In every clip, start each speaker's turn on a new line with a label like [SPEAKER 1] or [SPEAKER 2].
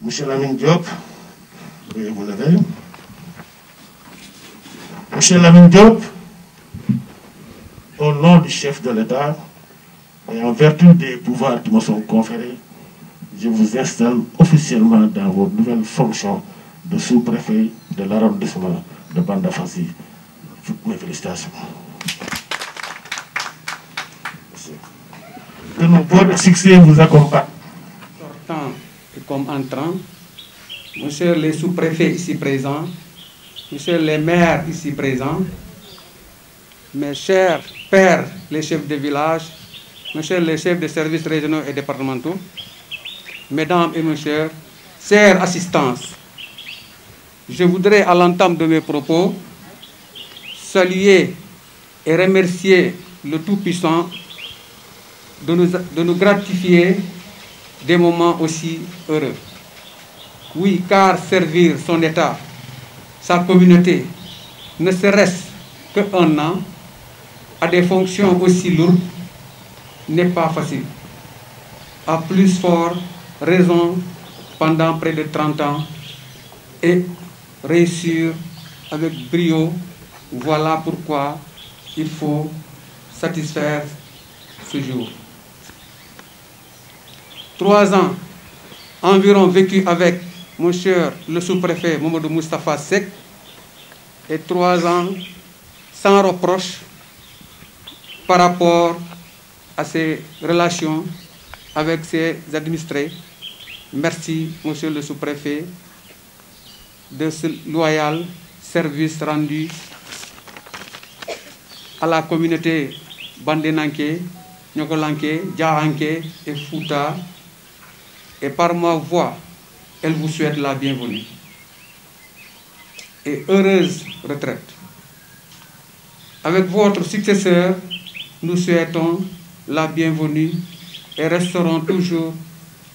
[SPEAKER 1] Monsieur Lamine Diop, veuillez vous lever. Monsieur Lamine Diop, au nom du chef de l'État et en vertu des pouvoirs qui me sont conférés, je vous installe officiellement dans vos nouvelles fonctions de sous-préfet de l'arrondissement de Bandafassi. Toutes mes félicitations. Que nos voeux de succès vous accompagnent.
[SPEAKER 2] Sortant et comme entrant, monsieur les sous-préfets ici présents, monsieur les maires ici présents, mes chers pères, les chefs de village, monsieur les chefs de services régionaux et départementaux, mesdames et messieurs, chers assistants, je voudrais à l'entame de mes propos saluer et remercier le Tout-Puissant de nous gratifier des moments aussi heureux. Oui, car servir son État, sa communauté, ne serait-ce qu'un an, à des fonctions aussi lourdes, n'est pas facile. À plus forte raison pendant près de 30 ans et réussir avec brio, voilà pourquoi il faut satisfaire ce jour. 3 ans environ vécu avec monsieur le sous-préfet Mamadou Moustapha Seck et 3 ans sans reproche par rapport à ses relations avec ses administrés. Merci, monsieur le sous-préfet, de ce loyal service rendu à la communauté Bandénanké, Nyokolanké, Djaranké et Fouta. Et par ma voix, elle vous souhaite la bienvenue et heureuse retraite. Avec votre successeur, nous souhaitons la bienvenue et resterons toujours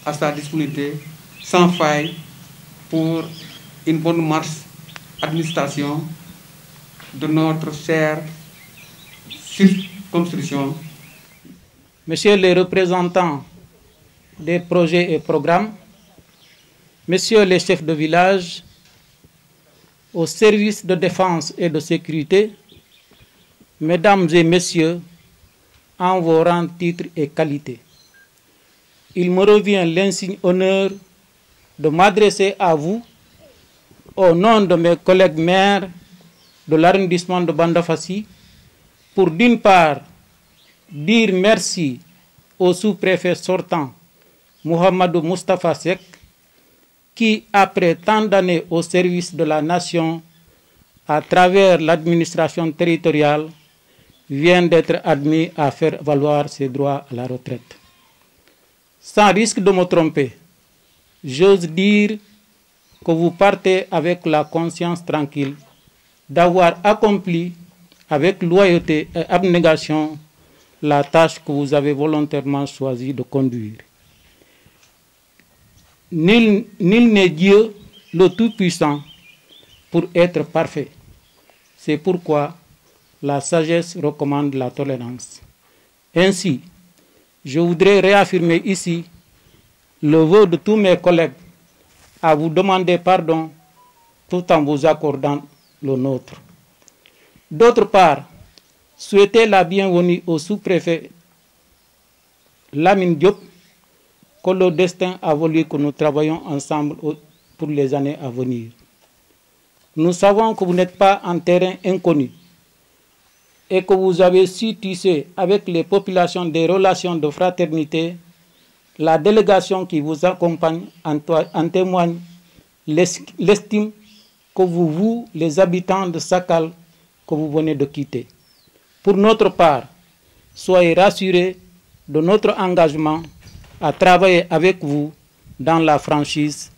[SPEAKER 2] à sa disponibilité sans faille pour une bonne marche administration de notre chère circonscription.
[SPEAKER 3] Messieurs les représentants des projets et programmes, messieurs les chefs de village, aux services de défense et de sécurité, mesdames et messieurs, en vos rangs, titres et qualités, il me revient l'insigne honneur de m'adresser à vous au nom de mes collègues maires de l'arrondissement de Bandafassi pour d'une part dire merci au sous-préfet sortant Mohamedou Moustapha Seck qui, après tant d'années au service de la nation à travers l'administration territoriale, vient d'être admis à faire valoir ses droits à la retraite. Sans risque de me tromper, j'ose dire que vous partez avec la conscience tranquille d'avoir accompli avec loyauté et abnégation la tâche que vous avez volontairement choisi de conduire. Nul n'est Dieu, le Tout-Puissant, pour être parfait. C'est pourquoi la sagesse recommande la tolérance. Ainsi, je voudrais réaffirmer ici le vœu de tous mes collègues à vous demander pardon tout en vous accordant le nôtre. D'autre part, souhaiter la bienvenue au sous-préfet Lamine Diop, que le destin a voulu que nous travaillons ensemble pour les années à venir. Nous savons que vous n'êtes pas en terrain inconnu et que vous avez su tisser avec les populations des relations de fraternité. La délégation qui vous accompagne en témoigne l'estime que vous, les habitants de Sakal, que vous venez de quitter. Pour notre part, soyez rassurés de notre engagement à travailler avec vous dans la franchise,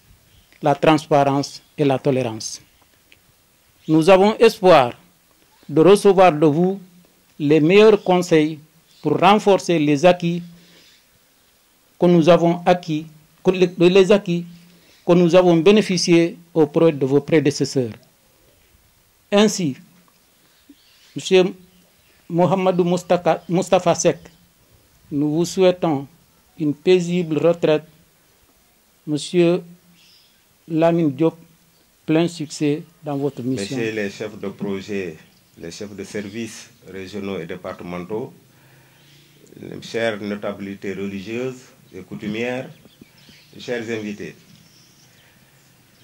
[SPEAKER 3] la transparence et la tolérance. Nous avons espoir de recevoir de vous les meilleurs conseils pour renforcer les acquis que nous avons acquis, que nous avons bénéficié auprès de vos prédécesseurs. Ainsi, M. Mohamedou Moustapha Seck, nous vous souhaitons une paisible retraite. Monsieur Lamine Diop, plein succès dans votre mission.
[SPEAKER 4] Messieurs les chefs de projet, les chefs de services régionaux et départementaux, chères notabilités religieuses et coutumières, chers invités,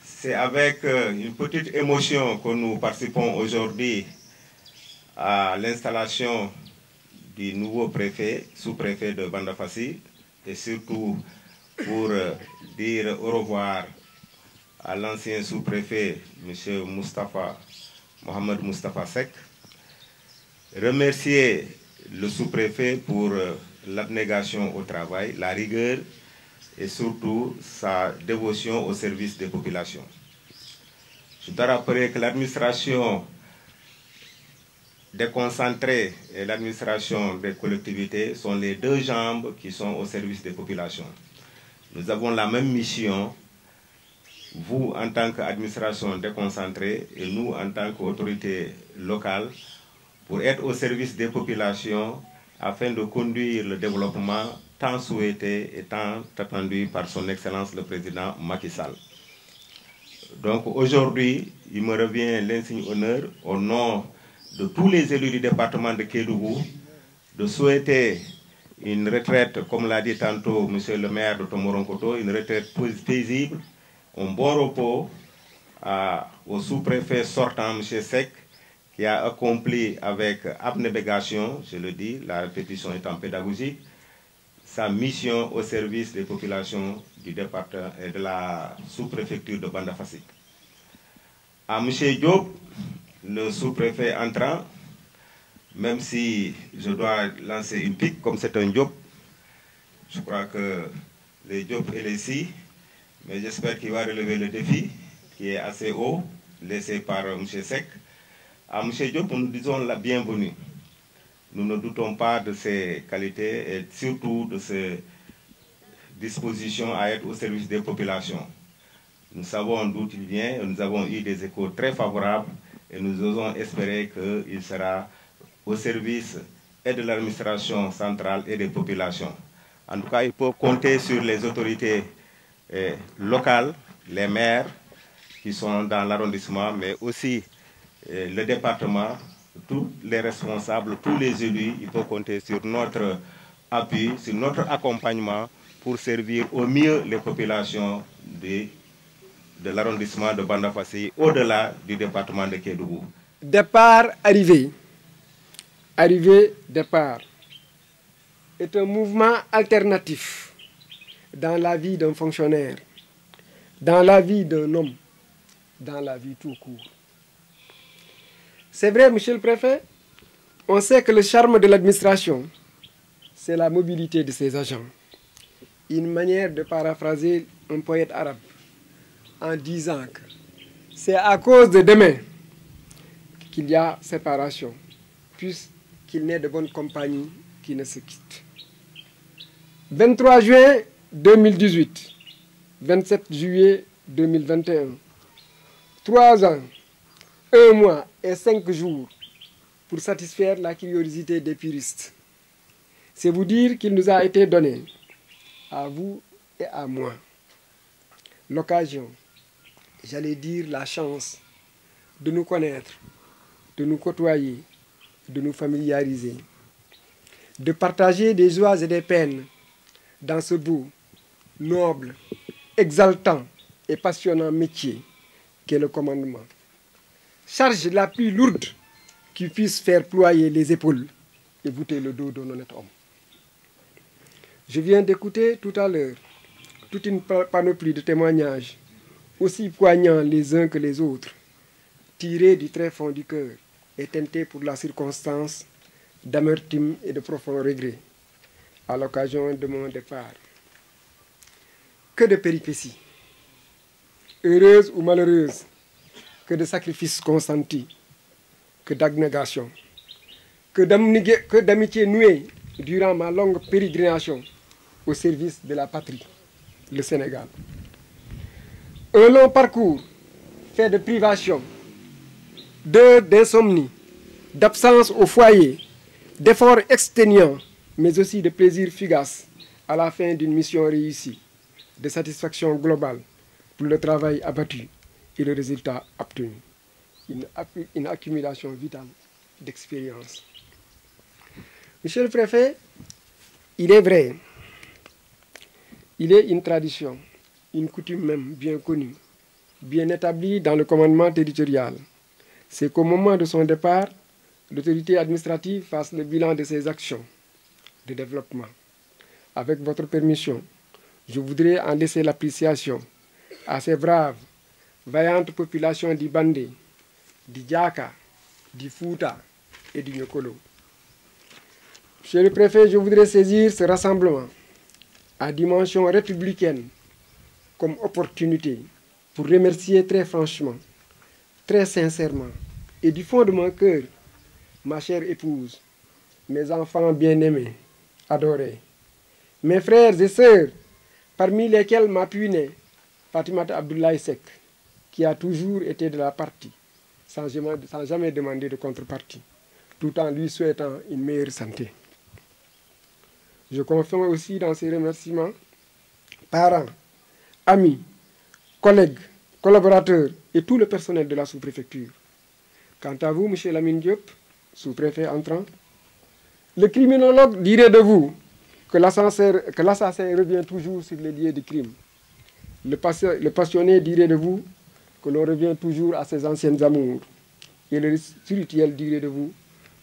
[SPEAKER 4] c'est avec une petite émotion que nous participons aujourd'hui à l'installation du nouveau préfet, sous-préfet de Bandafassi, et surtout pour dire au revoir à l'ancien sous-préfet, M. Mohamed Moustapha Sek, remercier le sous-préfet pour l'abnégation au travail, la rigueur et surtout sa dévotion au service des populations. Je dois rappeler que l'administration déconcentrée et l'administration des collectivités sont les deux jambes qui sont au service des populations. Nous avons la même mission, vous en tant qu'administration déconcentrée et nous en tant qu'autorité locale, pour être au service des populations afin de conduire le développement tant souhaité et tant attendu par son Excellence le Président Macky Sall. Donc aujourd'hui, il me revient l'insigne honneur au nom de tous les élus du département de Kédougou de souhaiter une retraite, comme l'a dit tantôt monsieur le maire de Tomoronkoto, une retraite paisible, un bon repos au sous-préfet sortant, M. Sek, qui a accompli avec abnégation, je le dis, la répétition étant pédagogique, sa mission au service des populations du département et de la sous-préfecture de Bandafassi. À M. Diop, le sous-préfet entrant, même si je dois lancer une pique, comme c'est un Diop, je crois que les Diop et les Si, mais j'espère qu'il va relever le défi qui est assez haut, laissé par M. Sek. À M. Diop, nous disons la bienvenue. Nous ne doutons pas de ses qualités et surtout de ses dispositions à être au service des populations. Nous savons d'où il vient, nous avons eu des échos très favorables et nous osons espérer qu'il sera au service et de l'administration centrale et des populations. En tout cas, il peut compter sur les autorités locales, les maires qui sont dans l'arrondissement, mais aussi le département, tous les responsables, tous les élus, il faut compter sur notre appui, sur notre accompagnement pour servir au mieux les populations de l'arrondissement de Bandafassi, au-delà du département de Kédougou.
[SPEAKER 5] Départ, arrivée. Arrivée, départ est un mouvement alternatif dans la vie d'un fonctionnaire, dans la vie d'un homme, dans la vie tout court. C'est vrai, monsieur le préfet, on sait que le charme de l'administration, c'est la mobilité de ses agents. Une manière de paraphraser un poète arabe en disant que c'est à cause de demain qu'il y a séparation, puisqu'il n'est de bonne compagnie qui ne se quitte. 23 juin 2018, 27 juillet 2021, 3 ans, 1 mois et 5 jours pour satisfaire la curiosité des puristes. C'est vous dire qu'il nous a été donné, à vous et à moi, l'occasion, j'allais dire la chance, de nous connaître, de nous côtoyer, de nous familiariser, de partager des joies et des peines dans ce beau, noble, exaltant et passionnant métier qu'est le commandement. Charge la plus lourde qui puisse faire ployer les épaules et voûter le dos d'un honnête homme. Je viens d'écouter tout à l'heure toute une panoplie de témoignages, aussi poignants les uns que les autres, tirés du très fond du cœur et teintés pour la circonstance d'amertume et de profond regret à l'occasion de mon départ. Que de péripéties, heureuses ou malheureuses, que de sacrifices consentis, que d'abnégation, que d'amitié nouée durant ma longue pérégrination au service de la patrie, le Sénégal. Un long parcours fait de privations, d'heures d'insomnie, d'absence au foyer, d'efforts exténuants, mais aussi de plaisirs fugaces à la fin d'une mission réussie, de satisfaction globale, pour le travail abattu et le résultat obtenu. Une accumulation vitale d'expérience. Monsieur le préfet, il est vrai, il est une tradition, une coutume même bien connue, bien établie dans le commandement territorial. C'est qu'au moment de son départ, l'autorité administrative fasse le bilan de ses actions de développement. Avec votre permission, je voudrais en laisser l'appréciation à ces braves, vaillantes populations du Bandé, du Diaka, du Fouta et du Nyokolo. Monsieur le préfet, je voudrais saisir ce rassemblement à dimension républicaine comme opportunité pour remercier très franchement, très sincèrement et du fond de mon cœur, ma chère épouse, mes enfants bien-aimés, adorés, mes frères et sœurs, parmi lesquels ma puînée, Fatimata Abdoulaye Seck, qui a toujours été de la partie, sans jamais demander de contrepartie, tout en lui souhaitant une meilleure santé. Je confirme aussi dans ces remerciements parents, amis, collègues, collaborateurs et tout le personnel de la sous-préfecture. Quant à vous, M. Lamine Diop, sous-préfet entrant, le criminologue dirait de vous que l'assassin revient toujours sur les lieux du crime. Le passionné dirait de vous que l'on revient toujours à ses anciennes amours. Et le spirituel dirait de vous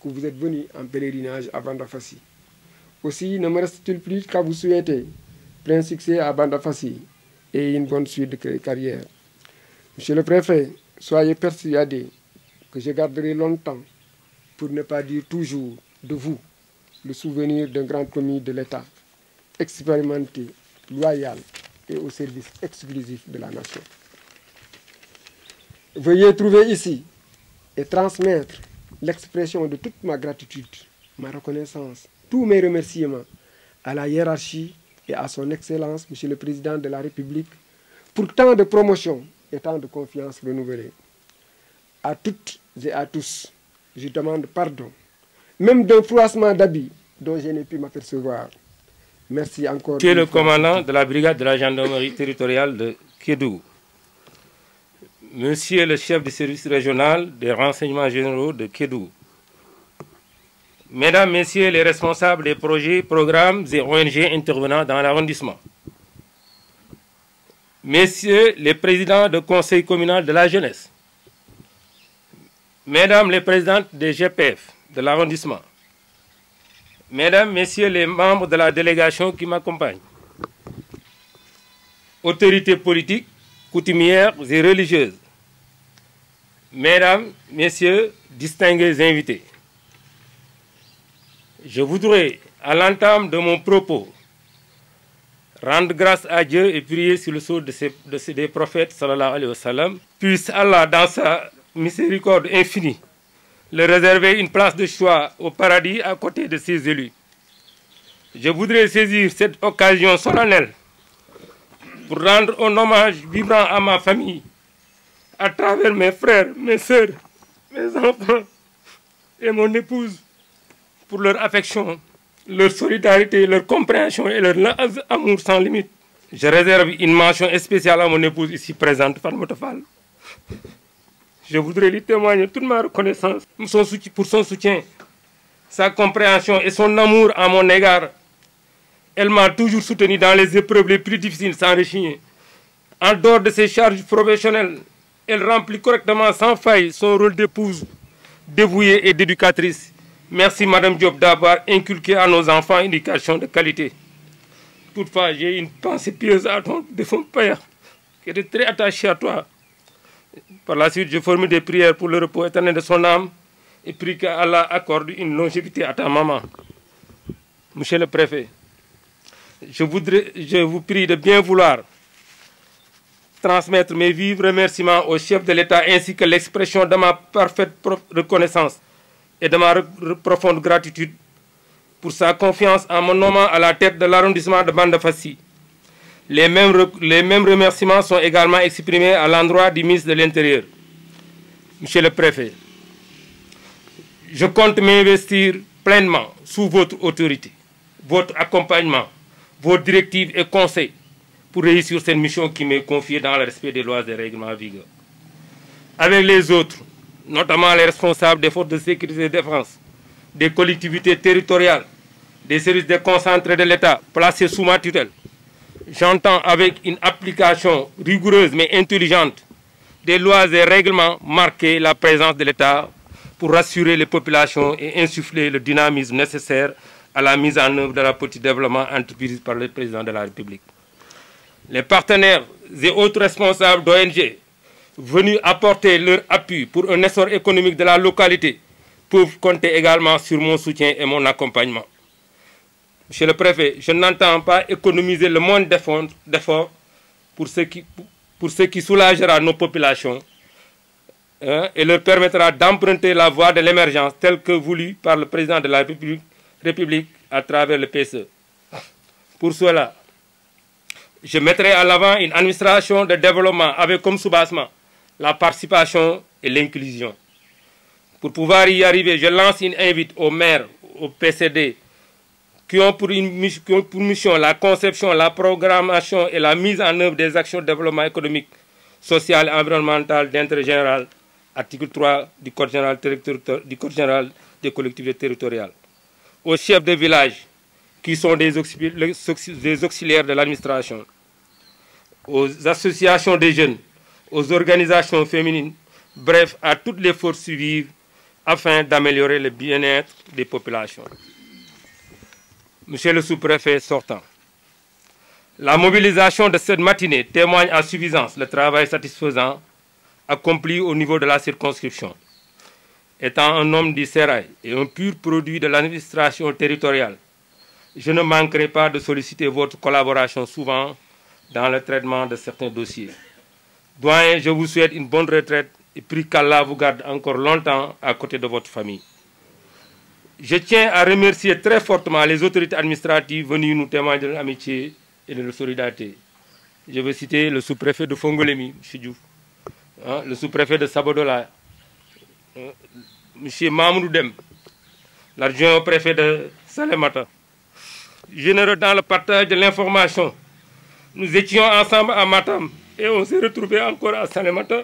[SPEAKER 5] que vous êtes venu en pèlerinage à Bandafassi. Aussi, ne me reste-t-il plus qu'à vous souhaiter plein succès à Bandafassi et une bonne suite de carrière. Monsieur le préfet, soyez persuadé que je garderai longtemps, pour ne pas dire toujours, de vous, le souvenir d'un grand commis de l'État, expérimenté, loyal et au service exclusif de la nation. Veuillez trouver ici et transmettre l'expression de toute ma gratitude, ma reconnaissance, tous mes remerciements à la hiérarchie et à son Excellence, Monsieur le Président de la République, pour tant de promotion et tant de confiance renouvelée. À toutes et à tous, je demande pardon, même d'un froissement d'habits dont je n'ai pu m'apercevoir. Merci encore.
[SPEAKER 6] Monsieur le commandant de la brigade de la gendarmerie territoriale de Kédougou, Monsieur le chef du service régional des renseignements généraux de Kédougou, Mesdames, Messieurs les responsables des projets, programmes et ONG intervenant dans l'arrondissement, Messieurs les présidents du conseil communal de la jeunesse, Mesdames les présidentes des GPF de l'arrondissement, Mesdames, Messieurs les membres de la délégation qui m'accompagnent, autorités politiques, coutumières et religieuses, Mesdames, Messieurs, distingués invités, je voudrais, à l'entame de mon propos, rendre grâce à Dieu et prier sur le sceau des prophètes, sallallahu alayhi wa sallam. Puisse Allah, dans sa miséricorde infinie, leur réserver une place de choix au paradis à côté de ses élus. Je voudrais saisir cette occasion solennelle pour rendre un hommage vibrant à ma famille, à travers mes frères, mes sœurs, mes enfants et mon épouse, pour leur affection, leur solidarité, leur compréhension et leur amour sans limite. Je réserve une mention spéciale à mon épouse ici présente, Fatoumata Fall. Je voudrais lui témoigner toute ma reconnaissance pour son soutien, sa compréhension et son amour à mon égard. Elle m'a toujours soutenu dans les épreuves les plus difficiles sans rechigner. En dehors de ses charges professionnelles, elle remplit correctement sans faille son rôle d'épouse, dévouée et d'éducatrice. Merci Madame Diop d'avoir inculqué à nos enfants une éducation de qualité. Toutefois, j'ai une pensée pieuse à ton défunt père, qui était très attaché à toi. Par la suite, je formule des prières pour le repos éternel de son âme et prie qu'Allah accorde une longévité à ta maman. Monsieur le préfet, je vous prie de bien vouloir transmettre mes vifs remerciements au chef de l'État ainsi que l'expression de ma parfaite reconnaissance et de ma profonde gratitude pour sa confiance en me nommant à la tête de l'arrondissement de Bandafassi. Les mêmes remerciements sont également exprimés à l'endroit du ministre de l'Intérieur. Monsieur le préfet, je compte m'investir pleinement sous votre autorité, votre accompagnement, vos directives et conseils pour réussir cette mission qui m'est confiée dans le respect des lois et règlements en vigueur. Avec les autres, notamment les responsables des forces de sécurité et de défense, des collectivités territoriales, des services déconcentrés de l'État placés sous ma tutelle, j'entends avec une application rigoureuse mais intelligente des lois et règlements marquer la présence de l'État pour rassurer les populations et insuffler le dynamisme nécessaire à la mise en œuvre de la politique de développement entreprise par le président de la République. Les partenaires et autres responsables d'ONG venus apporter leur appui pour un essor économique de la localité peuvent compter également sur mon soutien et mon accompagnement. Monsieur le préfet, je n'entends pas économiser le moindre d'efforts pour ce qui soulagera nos populations et leur permettra d'emprunter la voie de l'émergence telle que voulue par le président de la République à travers le PSE. Pour cela, je mettrai à l'avant une administration de développement avec comme soubassement la participation et l'inclusion. Pour pouvoir y arriver, je lance une invite aux maires, aux PCD, qui ont pour mission la conception, la programmation et la mise en œuvre des actions de développement économique, social et environnemental d'intérêt général, article 3 du Code général des collectivités territoriales. Aux chefs de village, qui sont des auxiliaires de l'administration, aux associations des jeunes, aux organisations féminines, bref, à toutes les forces vives, afin d'améliorer le bien-être des populations. Monsieur le sous-préfet sortant, la mobilisation de cette matinée témoigne en suffisance le travail satisfaisant accompli au niveau de la circonscription. Étant un homme du sérail et un pur produit de l'administration territoriale, je ne manquerai pas de solliciter votre collaboration souvent dans le traitement de certains dossiers. Doyen, je vous souhaite une bonne retraite et prie qu'Allah vous garde encore longtemps à côté de votre famille. Je tiens à remercier très fortement les autorités administratives venues nous témoigner de l'amitié et de la solidarité. Je veux citer le sous-préfet de Fongolemi, M. Diouf, le sous-préfet de Sabodola, M. Mamoudou Dem, l'adjoint au préfet de Salemata. Généreux dans le partage de l'information, nous étions ensemble à Matam et on s'est retrouvés encore à Salemata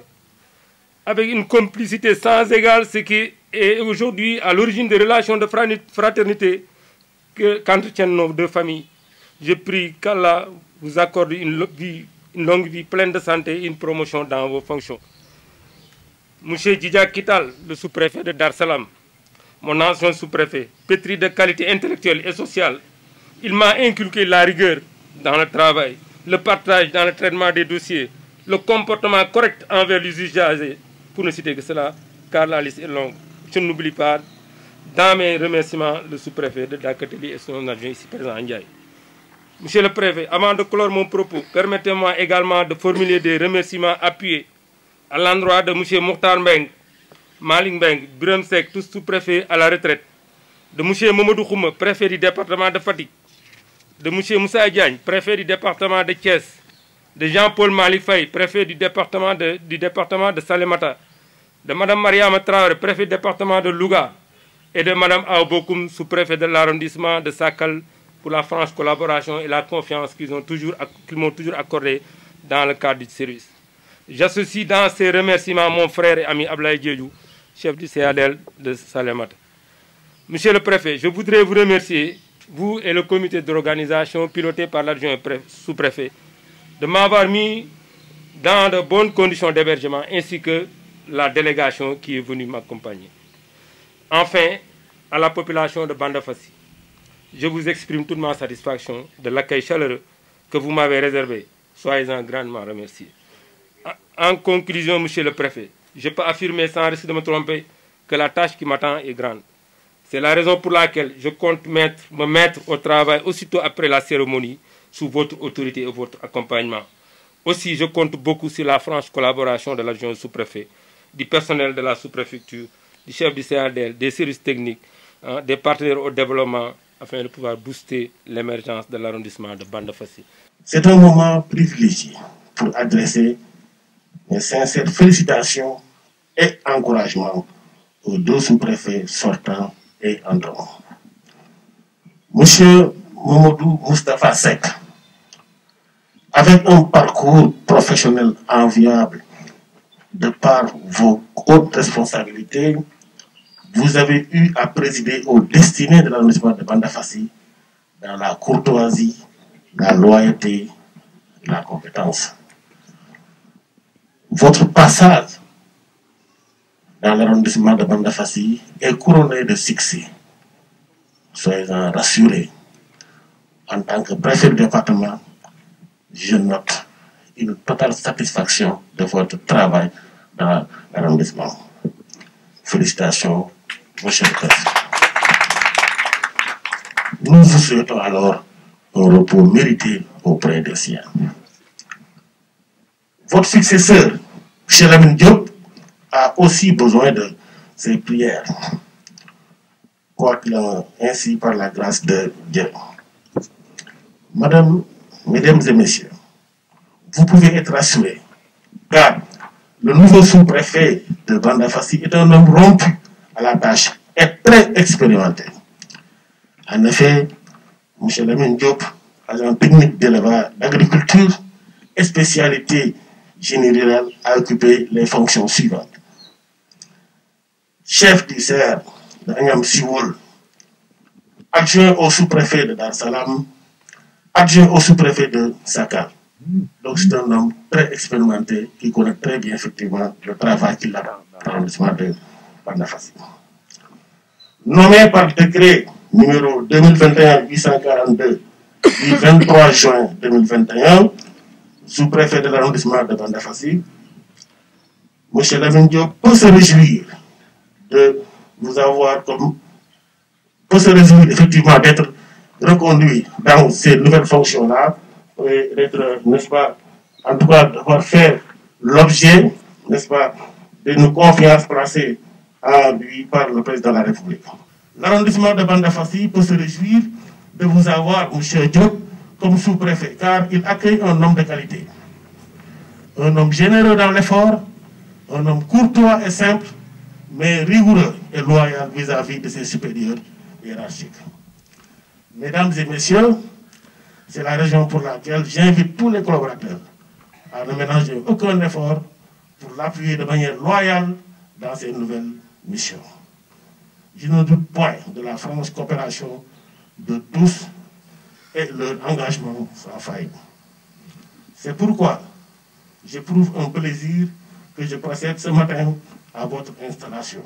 [SPEAKER 6] avec une complicité sans égale, ce qui est aujourd'hui à l'origine des relations de fraternité qu'entretiennent nos deux familles. Je prie qu'Allah vous accorde une longue vie pleine de santé et une promotion dans vos fonctions. Monsieur Djidja Kital, le sous-préfet de Dar Salam, mon ancien sous-préfet, pétri de qualité intellectuelle et sociale, il m'a inculqué la rigueur dans le travail, le partage dans le traitement des dossiers, le comportement correct envers les usagers, pour ne citer que cela, car la liste est longue. Je n'oublie pas, dans mes remerciements, le sous-préfet de Dakateli et son adjoint ici présent à Ndiaye. Monsieur le préfet, avant de clore mon propos, permettez-moi également de formuler des remerciements appuyés à l'endroit de M. Mokhtar Mbeng, Malik Mbeng, Biram Sek, tous sous-préfets à la retraite, de M. Momodou Khouma, préfet du département de Fatick, de M. Moussa Diagne, préfet du département de Thiès, de Jean-Paul Malik Faye, préfet du département de Salemata, de Mme Mariama Traoré, préfet du département de Louga, et de Mme Aobokoum, sous-préfet de l'arrondissement de Sakal, pour la franche collaboration et la confiance qu'ils m'ont toujours accordée dans le cadre du service. J'associe dans ces remerciements mon frère et ami Ablaye Diédhiou, chef du CADL de Salemata. Monsieur le préfet, je voudrais vous remercier, vous et le comité d'organisation piloté par l'adjoint sous-préfet, de m'avoir mis dans de bonnes conditions d'hébergement, ainsi que la délégation qui est venue m'accompagner. Enfin, à la population de Bandafassi, je vous exprime toute ma satisfaction de l'accueil chaleureux que vous m'avez réservé. Soyez-en grandement remerciés. En conclusion, monsieur le préfet, je peux affirmer sans risque de me tromper que la tâche qui m'attend est grande. C'est la raison pour laquelle je compte me mettre au travail aussitôt après la cérémonie sous votre autorité et votre accompagnement. Aussi, je compte beaucoup sur la franche collaboration de l'adjoint sous-préfet, du personnel de la sous-préfecture, du chef du CADL, des services techniques, des partenaires au développement, afin de pouvoir booster l'émergence de l'arrondissement de Bandafassi.
[SPEAKER 1] C'est un moment privilégié pour adresser mes sincères félicitations et encouragements aux deux sous-préfets sortants et entrants. Monsieur Momodou Moustapha Sek, avec un parcours professionnel enviable de par vos hautes responsabilités, vous avez eu à présider aux destinées de l'arrondissement de Bandafassi dans la courtoisie, la loyauté, la compétence. Votre passage dans l'arrondissement de Bandafassi est couronné de succès. Soyez-en rassurés. En tant que préfet du département, je note une totale satisfaction de votre travail dans l'arrondissement. Félicitations, monsieur le président. Nous vous souhaitons alors un repos mérité auprès des siens. Votre successeur, M. Lamine Diop, a aussi besoin de ses prières. Quoi qu'il en ainsi par la grâce de Dieu. Mesdames et messieurs, vous pouvez être rassurés, car le nouveau sous-préfet de Bandafassi est un homme rompu à la tâche et très expérimenté. En effet, M. Lamine Diop, agent technique d'élevage d'agriculture et spécialité génie rural, a occupé les fonctions suivantes. Chef du CER de Agnam Siwoul, adjoint au sous-préfet de Dar Salam, adjoint au sous-préfet de Sakar. Donc c'est un homme très expérimenté qui connaît très bien effectivement le travail qu'il a dans l'arrondissement de Bandafassi. Nommé par décret numéro 2021-842 du 23 juin 2021, sous-préfet de l'arrondissement de Bandafassi, M. Lamine Diop peut se réjouir de vous avoir comme, peut se réjouir effectivement d'être reconduit dans ces nouvelles fonctions-là, et d'être, n'est-ce pas, en tout cas, d'avoir fait l'objet, n'est-ce pas, d'une confiance placée en lui par le président de la République. L'arrondissement de Bandafassi peut se réjouir de vous avoir, M. Diop, comme sous-préfet, car il accueille un homme de qualité. Un homme généreux dans l'effort, un homme courtois et simple, mais rigoureux et loyal vis-à-vis de ses supérieurs hiérarchiques. Mesdames et messieurs, c'est la raison pour laquelle j'invite tous les collaborateurs à ne ménager aucun effort pour l'appuyer de manière loyale dans ses nouvelles missions. Je ne doute point de la franche coopération de tous et leur engagement sans faille. C'est pourquoi j'éprouve un plaisir que je procède ce matin à votre installation.